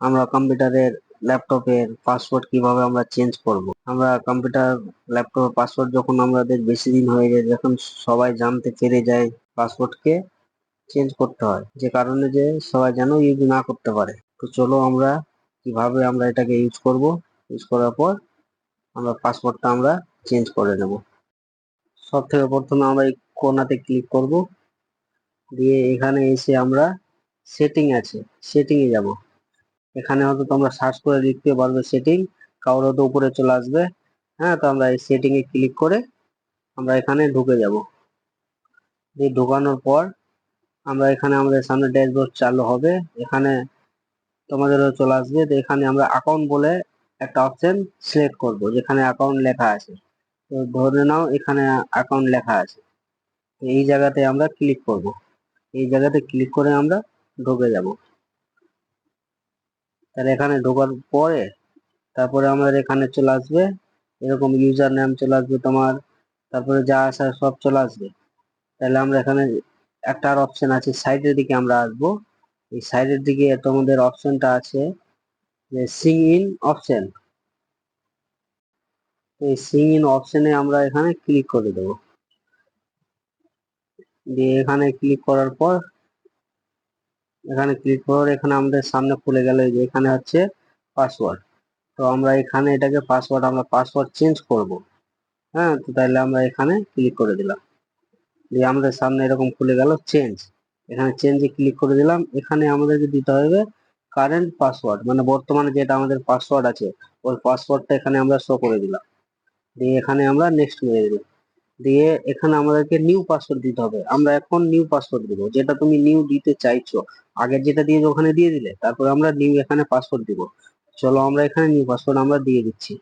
আমরা কম্পিউটারের ল্যাপটপের পাসওয়ার্ড কিভাবে আমরা চেঞ্জ করব। আমরা কম্পিউটার ল্যাপটপের পাসওয়ার্ড যখন আমাদের বেশি দিন হয়ে যায়, যখন সবাই জানতে পেরে যায়, পাসওয়ার্ডকে চেঞ্জ করতে হয়, যে কারণে যে সবাই যেন ইউজ না করতে পারে। তো চলো আমরা কিভাবে আমরা এটাকে ইউজ করব। ইউজ করার পর আমরা পাসওয়ার্ডটা আমরা চেঞ্জ করে নেব। সব থেকে প্রথমে আমরা এই কোণাতে ক্লিক করব, দিয়ে এখানে এসে আমরা সেটিং আছে, সেটিং এ যাব। এখানে হয়তো তোমরা সার্চ করে লিখতে পারবে সেটিং, কারোর হয়তো উপরে চলে আসবে। হ্যাঁ, তো আমরা এই সেটিং এ ক্লিক করে আমরা এখানে ঢুকে যাব। দিয়ে ঢোকানোর পর আমরা এখানে আমাদের সামনে ড্যাশবোর্ড চালু হবে। এখানে তোমাদেরও চলে আসবে। তো এখানে আমরা অ্যাকাউন্ট বলে একটা অপশন সিলেক্ট করব, যেখানে অ্যাকাউন্ট লেখা আছে। তো ধরে নাও এখানে অ্যাকাউন্ট লেখা আছে, তো এই জায়গাতে আমরা ক্লিক করব। এই জায়গাতে ক্লিক করে আমরা ঢুকে যাব। তাহলে এখানে ঢোকার পরে তারপরে আমাদের এখানে চলে আসবে এরকম ইউজার নেম চলে আসবে তোমার, তারপরে যা আছে সব চলে আসবে। তাহলে আমরা এখানে একটা আর অপশন আছে, সাইডের দিকে আমরা আসবো। এই সাইডের দিকে তোমাদের অপশনটা আছে যে সিং ইন অপশন। এই সিং ইন অপশনে আমরা এখানে ক্লিক করে দেবো। দিয়ে এখানে ক্লিক করার পর এখানে আমাদের সামনে খুলে গেল, এই যে এখানে হচ্ছে পাসওয়ার্ড। তো আমরা এখানে এটাকে আমরা পাসওয়ার্ড চেঞ্জ করব। হ্যাঁ, তো তাহলে আমরা এখানে ক্লিক করে দিলাম। দিয়ে আমাদের সামনে এরকম খুলে গেল চেঞ্জ। এখানে চেঞ্জে ক্লিক করে দিলাম। এখানে আমাদেরকে দিতে হবে কারেন্ট পাসওয়ার্ড, মানে বর্তমানে যেটা আমাদের পাসওয়ার্ড আছে ওই পাসওয়ার্ডটা এখানে আমরা শো করে দিলাম। দিয়ে এখানে আমরা নেক্সট মেরে দিলাম। দিয়ে এখানে আমাদেরকে নিউ পাসওয়ার্ড দিতে হবে। আমরা এখন নিউ পাসওয়ার্ড দিব, যেটা তুমি নিউ দিতে চাইছো। আগের যেটা দিয়েছো ওখানে দিয়ে দিলে, তারপরে আমরা নিউ এখানে পাসওয়ার্ড দিব। চলো আমরা এখানে নিউ পাসওয়ার্ড আমরা দিয়ে দিচ্ছি।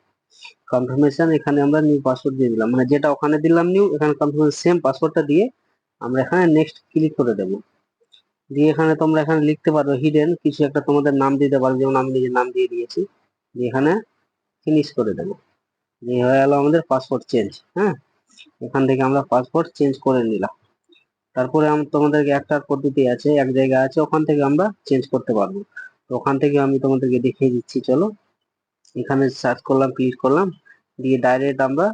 কনফার্মেশন, এখানে আমরা নিউ পাসওয়ার্ড দিয়ে দিলাম, মানে যেটা ওখানে দিলাম নিউ, এখানে কনফার্মেশন সেম পাসওয়ার্ডটা দিয়ে আমরা এখানে নেক্সট ক্লিক করে দেবো। দিয়ে এখানে তোমরা এখানে লিখতে পারো হিডেন কিছু একটা, তোমাদের নাম দিতে পারো, যেমন আমি নিজের নাম দিয়ে দিয়েছি। দিয়ে এখানে ফিনিশ করে দেবো। দিয়ে হয়ে গেল আমাদের পাসওয়ার্ড চেঞ্জ। হ্যাঁ, এখান থেকে আমরা পাসওয়ার্ড চেঞ্জ করে নিলাম। তারপরে তোমাদেরকে একটা পদ্ধতি আছে, এক জায়গা আছে, ওখান থেকে আমরা চেঞ্জ করতে পারবো। তো ওখান থেকে আমি তোমাদেরকে দেখিয়ে দিচ্ছি। চলো, এখানে সার্চ করলাম, ক্লিক করলাম, দিয়ে ডাইরেক্ট আমরা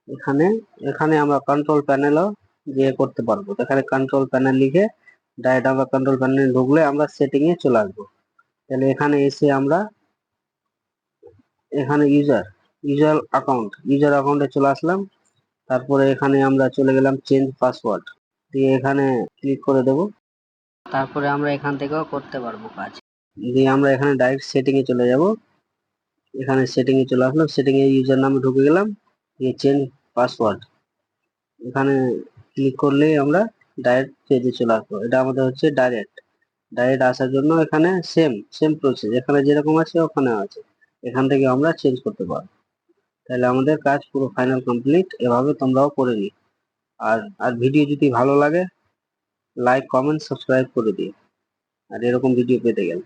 এখানে এখানে আমরা কন্ট্রোল প্যানেলও দিয়ে করতে পারবো। তো এখানে কন্ট্রোল প্যানেল লিখে ডাইরেক্ট আমরা কন্ট্রোল প্যানেলে ঢুকলে আমরা সেটিং এ চলে আসবো। তাহলে এখানে এসে আমরা এখানে ইউজার অ্যাকাউন্টে চলে আসলাম। তারপরে এখানে আমরা চলে গেলাম চেঞ্জ পাসওয়ার্ড, দিয়ে এখানে ক্লিক করে দেব। তারপরে আমরা এখান থেকেও করতে পারবো কাজ। দিয়ে আমরা এখানে ডাইরেক্ট সেটিং এ চলে যাব। এখানে সেটিং এ চলে আসলাম, সেটিং এ ইউজার নামে ঢুকে গেলাম, দিয়ে চেঞ্জ পাসওয়ার্ড এখানে ক্লিক করলেই আমরা ডাইরেক্ট পেজে চলে আসবো। এটা আমাদের হচ্ছে ডাইরেক্ট আসার জন্য এখানে সেম সেম প্রসেস, এখানে যেরকম আছে ওখানে আছে, এখান থেকে আমরা চেঞ্জ করতে পারবো। তাহলে আমাদের কাজ পুরো ফাইনাল কমপ্লিট। এভাবে তোমরাও করে নিও। আর আর ভিডিও যদি ভালো লাগে লাইক কমেন্ট সাবস্ক্রাইব করে দিও, আর এরকম ভিডিও পেতে গেলে।